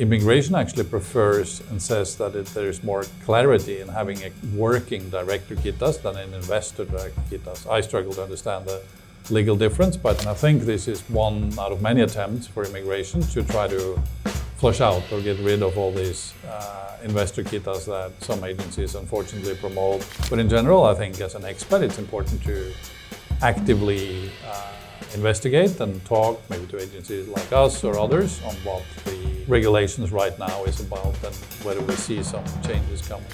Immigration actually prefers and says that there's more clarity in having a working director kitas than an investor director kitas. I struggle to understand the legal difference, but I think this is one out of many attempts for immigration to try to flush out or get rid of all these investor kitas that some agencies unfortunately promote. But in general, I think as an expat, it's important to actively investigate and talk maybe to agencies like us or others on what the regulations right now is about and whether we see some changes coming.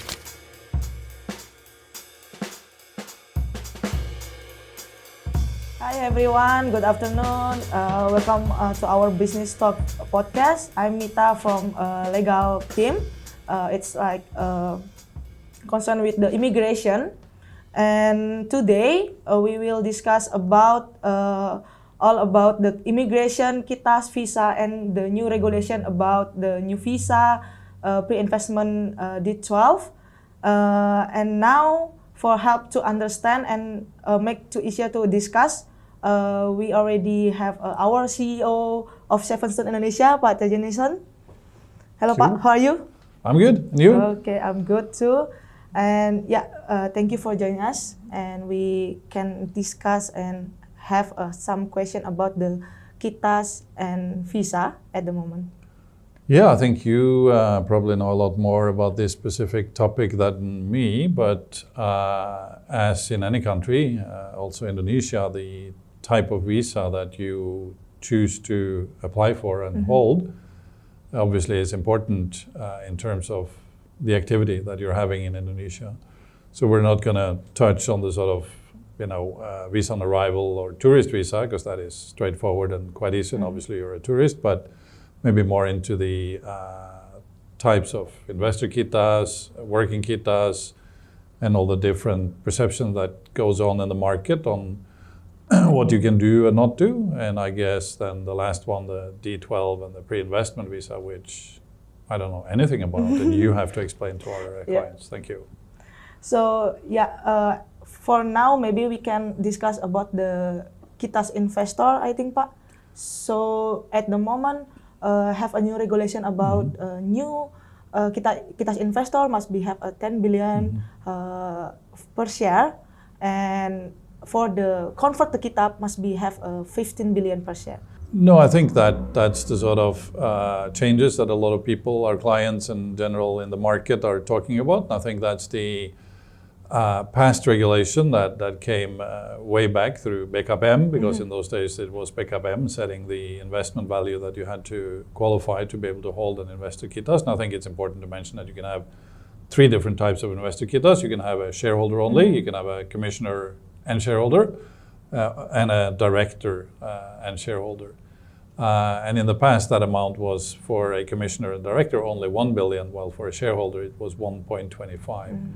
Hi everyone, good afternoon. Welcome to our Business Talk podcast. I'm Mita from legal team. It's like concerned with the immigration. And today we will discuss about all about the immigration, kitas, visa, and the new regulation about the new visa, pre-investment D12. And now, for help to understand and make it easier to discuss, we already have our CEO of Seven Stones Indonesia, Pak Terje Nilsen. Hello, Pak. How are you? I'm good. And you? Okay, I'm good too. And thank you for joining us. And we can discuss and have some question about the kitas and visa at the moment. Yeah, I think you probably know a lot more about this specific topic than me, but as in any country, also Indonesia, the type of visa that you choose to apply for and hold obviously is important in terms of the activity that you're having in Indonesia. So we're not going to touch on the sort of, visa on arrival or tourist visa, because that is straightforward and quite easy, and obviously you're a tourist, but maybe more into the types of investor kitas, working kitas, and all the different perceptions that goes on in the market on what you can do and not do. And I guess then the last one, the D12 and the pre-investment visa, which I don't know anything about, and you have to explain to our clients. Thank you. So for now, maybe we can discuss about the kitas investor, I think, Pak. So at the moment, have a new regulation about new kitas investor must be have a 10 billion per share, and for the convert the kita must be have a 15 billion per share. No, I think that's the sort of changes that a lot of people, our clients in general in the market, are talking about. I think that's the past regulation that came way back through Eps.7, because in those days it was Eps.7 setting the investment value that you had to qualify to be able to hold an investor kitas. And I think it's important to mention that you can have three different types of investor kitas. You can have a shareholder only, you can have a commissioner and shareholder, and a director and shareholder. And in the past, that amount was for a commissioner and director only 1 billion, while for a shareholder it was 1.25.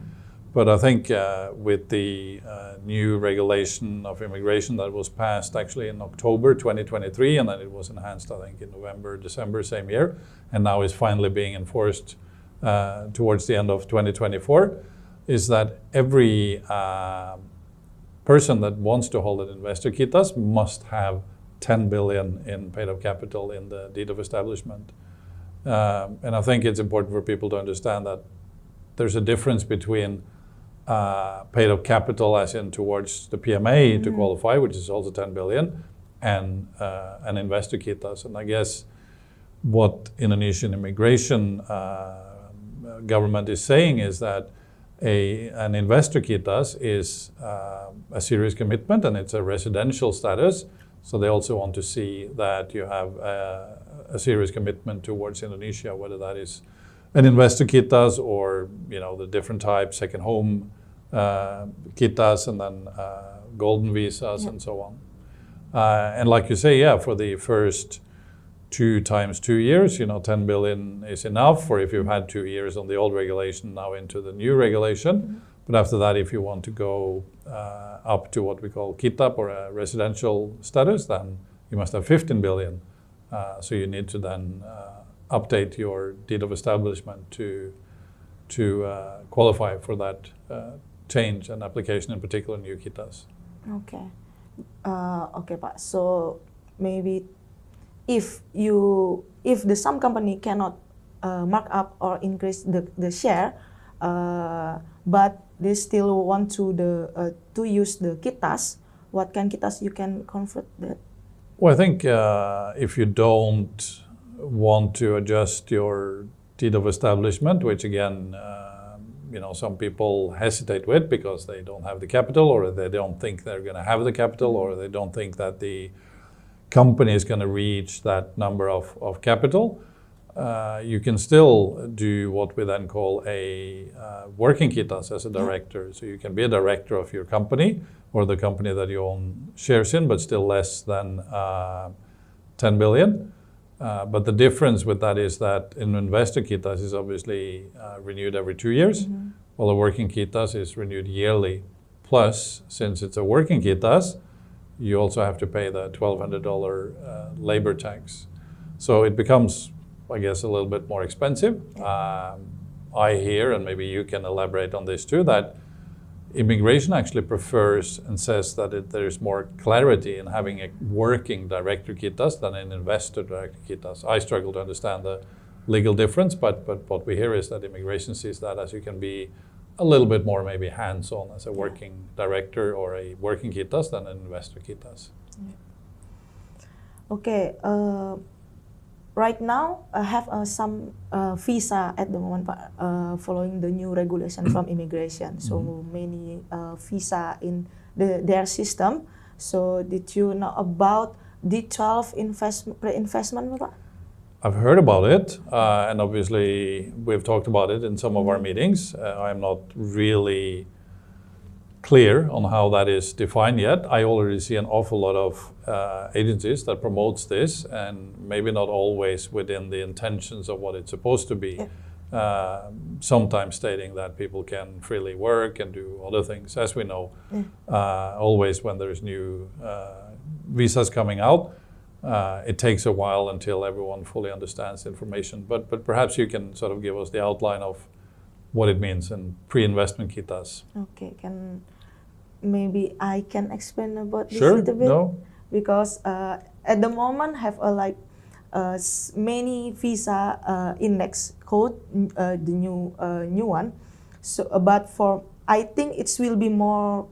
But I think with the new regulation of immigration that was passed actually in October 2023, and then it was enhanced, I think, in November, December same year, and now is finally being enforced towards the end of 2024, is that every person that wants to hold an investor kitas must have 10 billion in paid-up capital in the deed of establishment. And I think it's important for people to understand that there's a difference between paid-up capital as in towards the PMA to qualify, which is also 10 billion, and an investor kitas. And I guess what Indonesian immigration government is saying is that an investor kitas is a serious commitment, and it's a residential status. So they also want to see that you have a serious commitment towards Indonesia, whether that is an investor kitas or the different types, second home kitas, and then golden visas and so on. And like you say, for the first 2 times 2 years, 10 billion is enough, or if you've had 2 years on the old regulation now into the new regulation. But after that, if you want to go up to what we call kitap or a residential status, then you must have 15 billion. So you need to then update your deed of establishment to qualify for that change and application, in particular new kitas. Okay. Okay, Pak. So maybe if some company cannot mark up or increase the share, but they still want to use the kitas. What kind kitas you can convert that? Well, I think if you don't want to adjust your deed of establishment, which again, some people hesitate with because they don't have the capital, or they don't think they're going to have the capital, or they don't think that the company is going to reach that number of capital. You can still do what we then call a working kitas as a director. So you can be a director of your company or the company that you own shares in, but still less than 10 billion. But the difference with that is that an investor kitas is obviously renewed every 2 years, while a working kitas is renewed yearly. Plus, since it's a working kitas, you also have to pay the $1,200 labor tax. So it becomes, I guess, a little bit more expensive. I hear, and maybe you can elaborate on this too, that immigration actually prefers and says that there's more clarity in having a working director kitas than an investor director kitas. I struggle to understand the legal difference, but what we hear is that immigration sees that as you can be a little bit more maybe hands-on as a working director or a working kitas than an investor kitas. Okay. Right now, I have some visa at the moment following the new regulation from immigration. So many visa in their system. So did you know about D12 pre-investment? I've heard about it, and obviously we've talked about it in some of our meetings. I'm not really clear on how that is defined yet. I already see an awful lot of agencies that promotes this, and maybe not always within the intentions of what it's supposed to be. Sometimes stating that people can freely work and do other things, as we know. Always when there's new visas coming out, it takes a while until everyone fully understands the information. But perhaps you can sort of give us the outline of what it means in pre-investment kitas. Okay, maybe I can explain about this a little bit. No? Because at the moment have many visa index code, the new one. So, but for I think it will be more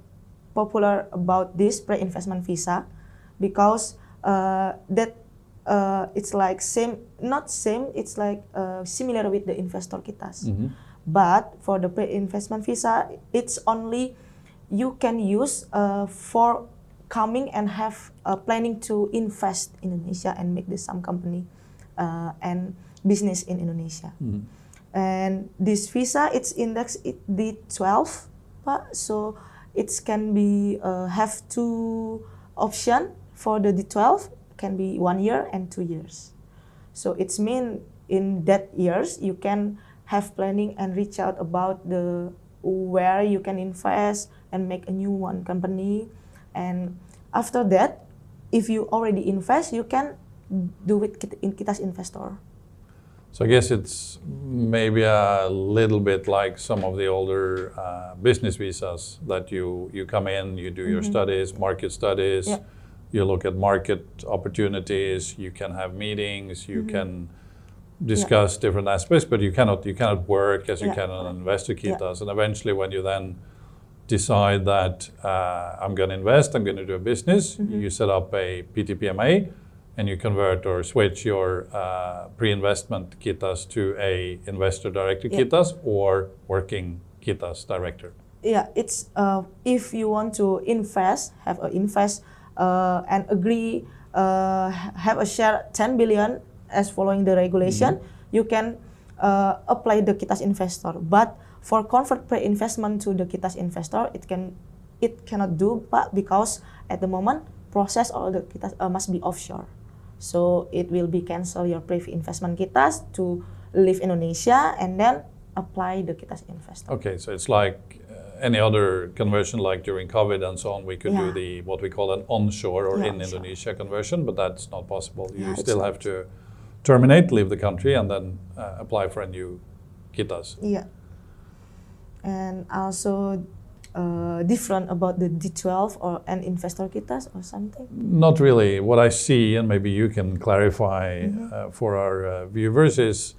popular about this pre-investment visa, because that it's like not same. It's like similar with the investor kitas. But for the pre-investment visa, it's only you can use for coming and have planning to invest in Indonesia and make some company and business in Indonesia. And this visa, it's indexed D12, so it can be have two option for the D12, can be 1 year and 2 years. So it's mean in that years you can have planning and reach out about the where you can invest and make a new one company. And after that, if you already invest, you can do it in Kitas Investor. So I guess it's maybe a little bit like some of the older business visas that you come in, you do your studies, market studies, you look at market opportunities, you can have meetings, you can discuss different aspects, but you cannot work as you can on an investor kitas. And eventually, when you then decide that I'm going to invest, I'm going to do a business, you set up a PTPMA, and you convert or switch your pre-investment kitas to a investor director kitas or working kitas director. Yeah, it's if you want to invest, and agree, have a share 10 billion as following the regulation, you can apply the Kitas Investor. But for convert pre-investment to the Kitas Investor, it cannot do, but because at the moment process all the Kitas must be offshore. So it will be cancel your pre-investment Kitas to leave Indonesia and then apply the Kitas Investor. Okay, so it's like any other conversion, like during COVID and so on, we could do the what we call an onshore or in Indonesia conversion, but that's not possible. You still have to terminate, leave the country, and then apply for a new kitas. Yeah, and also different about the D12 or an investor kitas or something? Not really. What I see, and maybe you can clarify for our viewers, is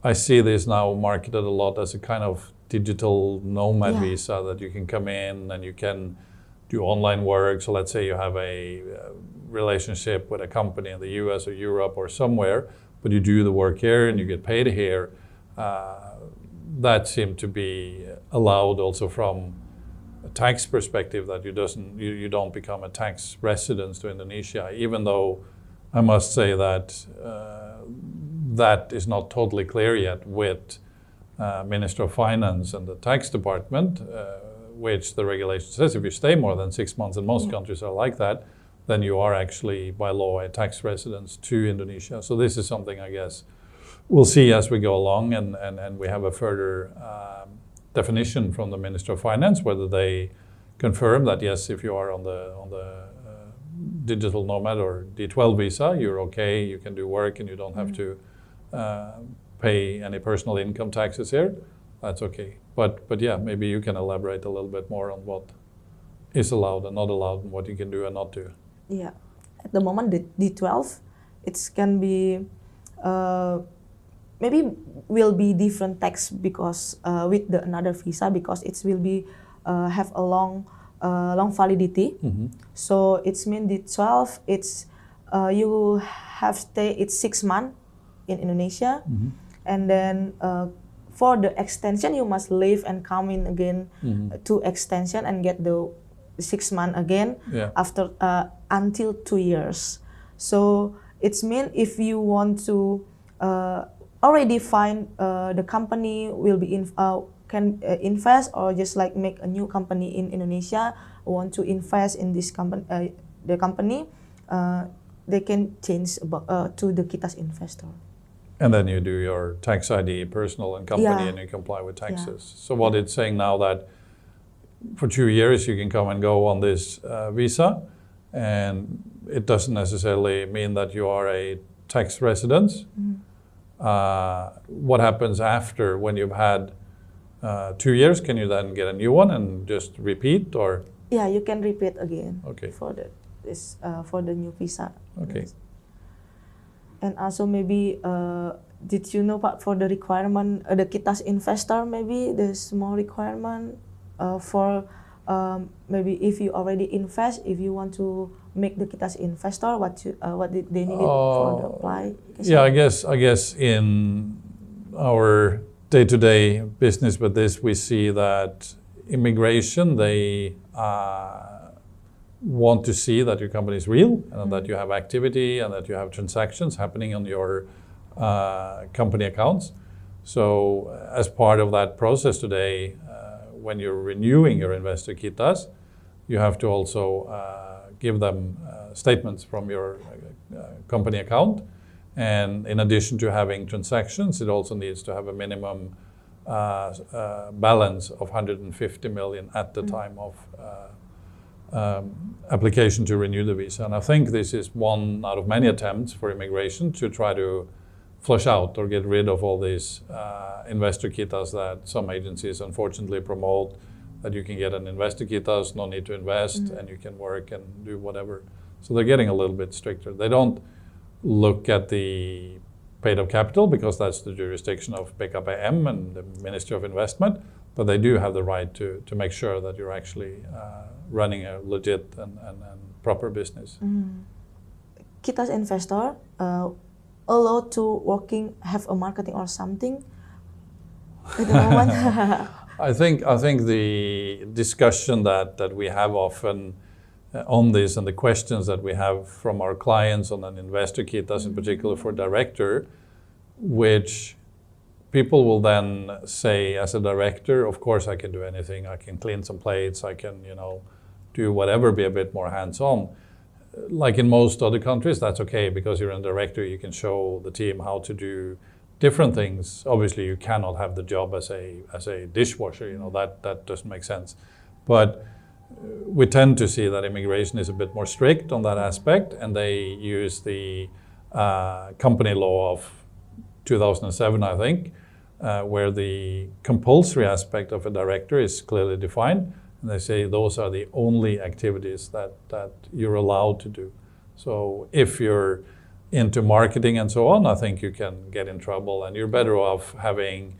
I see this now marketed a lot as a kind of digital nomad Yeah. visa that you can come in and you can do online work. So let's say you have a relationship with a company in the US or Europe or somewhere, but you do the work here and you get paid here. That seemed to be allowed also from a tax perspective, that you don't become a tax resident to Indonesia, even though I must say that that is not totally clear yet with Minister of Finance and the tax department, which the regulation says if you stay more than 6 months, and most countries are like that, then you are actually by law a tax resident to Indonesia. So this is something I guess we'll see as we go along, and we have a further definition from the Minister of Finance, whether they confirm that yes, if you are on the digital nomad or D12 visa, you're okay, you can do work and you don't have to pay any personal income taxes here. That's okay. But yeah, maybe you can elaborate a little bit more on what is allowed and not allowed, and what you can do and not do. Yeah, at the moment the D12, it can be maybe will be different tax because with the another visa, because it will be have a long validity. So it's mean D12, it's you have stay it's 6 months in Indonesia, and then for the extension you must leave and come in again to extension and get the 6 months again after until 2 years. So it's mean if you want to already find the company will be can invest, or just like make a new company in Indonesia, want to invest in this company, the company, they can change to the Kitas investor. And then you do your tax ID, personal and company, and you comply with taxes. So what it's saying now that for 2 years you can come and go on this visa, and it doesn't necessarily mean that you are a tax resident. What happens after, when you've had 2 years? Can you then get a new one and just repeat, or? Yeah, you can repeat again. Okay. For the new visa. Okay. And also maybe did you know for the requirement the Kitas investor, maybe the small requirement for maybe if you already invest, if you want to make the Kitas investor, what they need for the apply? Yeah, I guess in our day-to-day business with this, we see that immigration, they want to see that your company is real, and that you have activity and that you have transactions happening on your company accounts. So as part of that process today, when you're renewing your investor Kitas, you have to also give them statements from your company account. And in addition to having transactions, it also needs to have a minimum balance of 150 million at the time of application to renew the visa. And I think this is one out of many attempts for immigration to try to flush out or get rid of all these investor Kitas that some agencies unfortunately promote, that you can get an investor Kitas, no need to invest, and you can work and do whatever. So they're getting a little bit stricter. They don't look at the paid-up capital because that's the jurisdiction of BKPM and the Ministry of Investment, but they do have the right to make sure that you're actually running a legit and proper business. Kitas investor allowed to have a marketing or something at the moment? I think the discussion that we have often on this, and the questions that we have from our clients on an investor Kitas, in particular for director, which people will then say as a director, of course I can do anything, I can clean some plates, I can do whatever, be a bit more hands-on. Like in most other countries, that's okay, because you're a director, you can show the team how to do different things. Obviously you cannot have the job as a dishwasher, that doesn't make sense. But we tend to see that immigration is a bit more strict on that aspect, and they use the company law of 2007, I think, where the compulsory aspect of a director is clearly defined, and they say those are the only activities that you're allowed to do. So if you're into marketing and so on, I think you can get in trouble, and you're better off having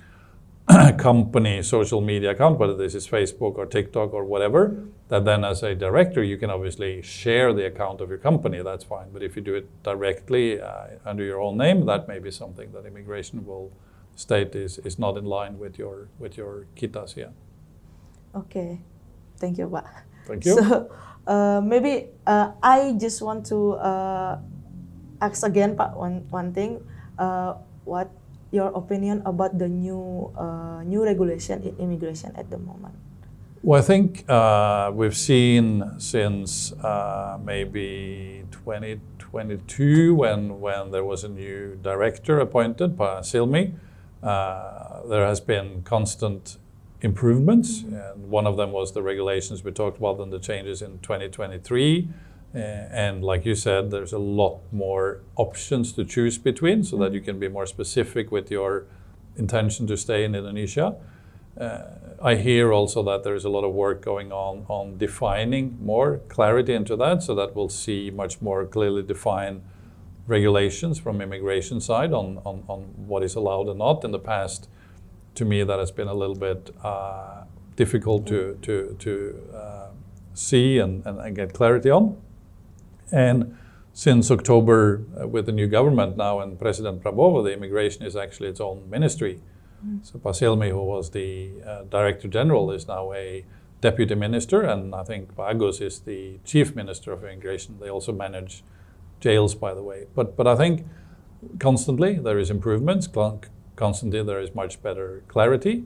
a company, social media account, whether this is Facebook or TikTok or whatever, that then as a director, you can obviously share the account of your company, that's fine. But if you do it directly under your own name, that may be something that immigration will state is not in line with your kitas, yeah. Okay, thank you, Pak. Thank you. So maybe I just want to ask again, Pak, one thing. What your opinion about the new regulation in immigration at the moment? Well, I think we've seen since maybe 2022 when there was a new director appointed, Pa Silmi, there has been constant improvements, and one of them was the regulations we talked about and the changes in 2023. And like you said, there's a lot more options to choose between so that you can be more specific with your intention to stay in Indonesia. I hear also that there's a lot of work going on defining more clarity into that, so that we'll see much more clearly defined regulations from immigration side on what is allowed and not. In the past, to me, that has been a little bit difficult to see and get clarity on. And since October, with the new government now and President Prabowo, the immigration is actually its own ministry. So Pa Silmi, who was the Director General, is now a Deputy Minister, and I think Pa Agus is the Chief Minister of Immigration. They also manage jails, by the way. But I think constantly there is improvements, constantly there is much better clarity.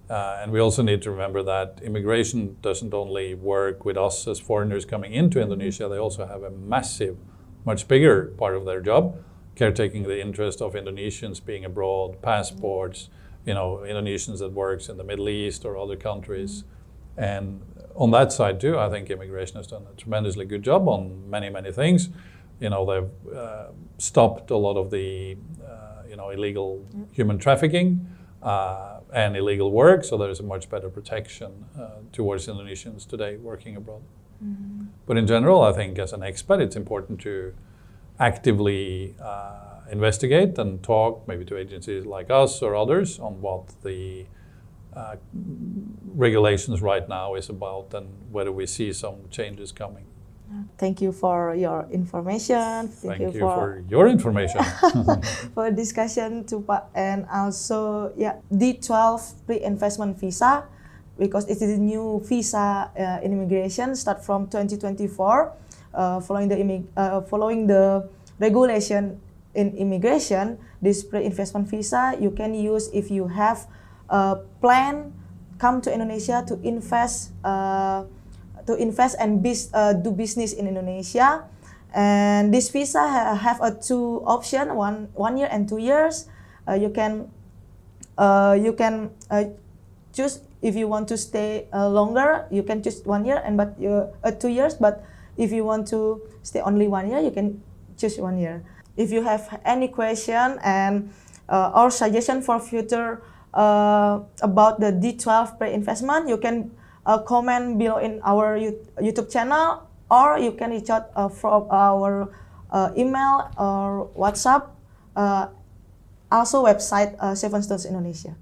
And we also need to remember that immigration doesn't only work with us as foreigners coming into Indonesia, they also have a massive, much bigger part of their job, caretaking the interest of Indonesians being abroad, passports, Indonesians that works in the Middle East or other countries. And on that side too, I think immigration has done a tremendously good job on many, many things. They've stopped a lot of the illegal human trafficking and illegal work, so there's a much better protection towards Indonesians today working abroad. But in general, I think as an expat, it's important to actively investigate and talk maybe to agencies like us or others on what the regulations right now is about and whether we see some changes coming. Thank you for your information. Thank you for your information. For discussion to Pak, and also D12 Pre-Investment Visa, because it is a new visa in immigration start from 2024. Following the regulation in immigration, this pre-investment visa you can use if you have a plan come to Indonesia to invest and do business in Indonesia. And this visa have two options, 1 year and 2 years. You can choose if you want to stay longer. You can choose 1 year 2 years. But if you want to stay only 1 year, you can choose 1 year. If you have any question and or suggestion for future about the D12 pre-investment, you can comment below in our YouTube channel, or you can reach out from our email or WhatsApp, also website Seven Stones Indonesia.